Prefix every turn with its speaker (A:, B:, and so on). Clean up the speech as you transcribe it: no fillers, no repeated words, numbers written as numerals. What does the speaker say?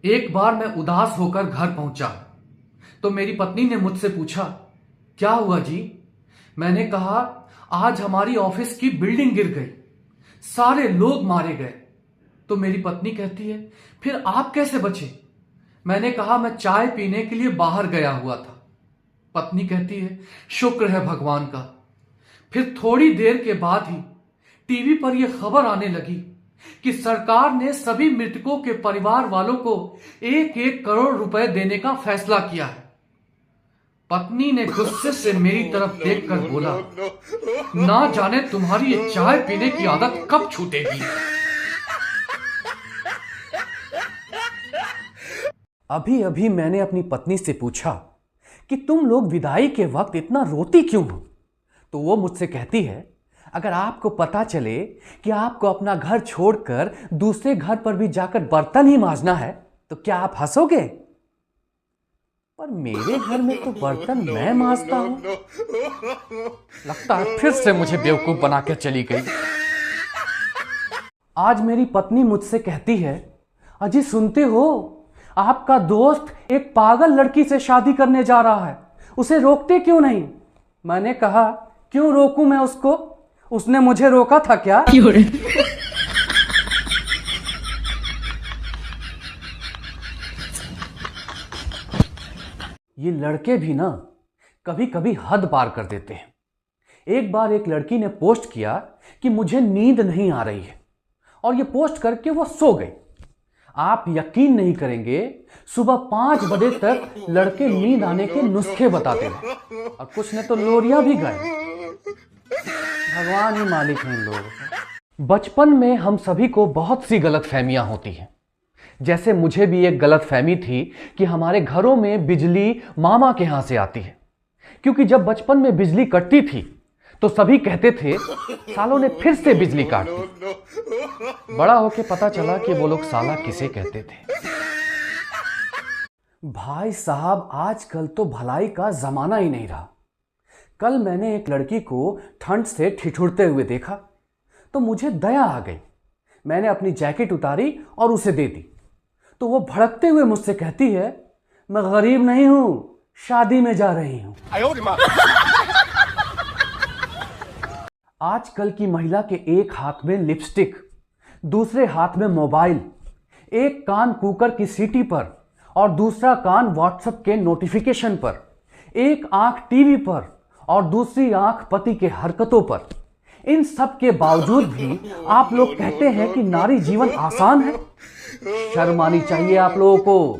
A: एक बार मैं उदास होकर घर पहुंचा तो मेरी पत्नी ने मुझसे पूछा, क्या हुआ जी? मैंने कहा, आज हमारी ऑफिस की बिल्डिंग गिर गई, सारे लोग मारे गए। तो मेरी पत्नी कहती है, फिर आप कैसे बचे? मैंने कहा, मैं चाय पीने के लिए बाहर गया हुआ था। पत्नी कहती है, शुक्र है भगवान का। फिर थोड़ी देर के बाद ही टीवी पर यह खबर आने लगी कि सरकार ने सभी मृतकों के परिवार वालों को 1-1 करोड़ रुपए देने का फैसला किया है। पत्नी ने गुस्से से मेरी तरफ देखकर बोला, ना जाने तुम्हारी ये चाय पीने की आदत कब छूटेगी।
B: अभी अभी मैंने अपनी पत्नी से पूछा कि तुम लोग विदाई के वक्त इतना रोती क्यों हो? तो वो मुझसे कहती है, अगर आपको पता चले कि आपको अपना घर छोड़कर दूसरे घर पर भी जाकर बर्तन ही मांजना है तो क्या आप हंसोगे? पर मेरे घर में तो बर्तन मैं मांजता हूं। लगता है फिर से मुझे बेवकूफ बनाकर चली गई। आज मेरी पत्नी मुझसे कहती है, अजी सुनते हो, आपका दोस्त एक पागल लड़की से शादी करने जा रहा है, उसे रोकते क्यों नहीं? मैंने कहा, क्यों रोकूं मैं उसको? उसने मुझे रोका था क्या? ये लड़के भी ना कभी कभी हद पार कर देते हैं। एक बार एक लड़की ने पोस्ट किया कि मुझे नींद नहीं आ रही है, और ये पोस्ट करके वो सो गई। आप यकीन नहीं करेंगे, सुबह 5 बजे तक लड़के नींद आने के नुस्खे बताते रहे, और कुछ ने तो लोरियां भी गाई। भगवान ही मालिक हैं इन लोगों के। बचपन में हम सभी को बहुत सी गलतफहमियां होती हैं। जैसे मुझे भी एक गलतफहमी थी कि हमारे घरों में बिजली मामा के यहां से आती है, क्योंकि जब बचपन में बिजली कटती थी तो सभी कहते थे, सालों ने फिर से बिजली काट दी। बड़ा होके पता चला कि वो लोग साला किसे कहते थे। भाई साहब, आजकल तो भलाई का जमाना ही नहीं रहा। कल मैंने एक लड़की को ठंड से ठिठुरते हुए देखा तो मुझे दया आ गई। मैंने अपनी जैकेट उतारी और उसे दे दी तो वो भड़कते हुए मुझसे कहती है, मैं गरीब नहीं हूं, शादी में जा रही हूं। आजकल की महिला के एक हाथ में लिपस्टिक, दूसरे हाथ में मोबाइल, एक कान कुकर की सीटी पर और दूसरा कान व्हाट्सएप के नोटिफिकेशन पर, एक आंख टीवी पर और दूसरी आंख पति के हरकतों पर। इन सब के बावजूद भी आप लोग कहते हैं कि नारी जीवन आसान है। शर्म आनी चाहिए आप लोगों को।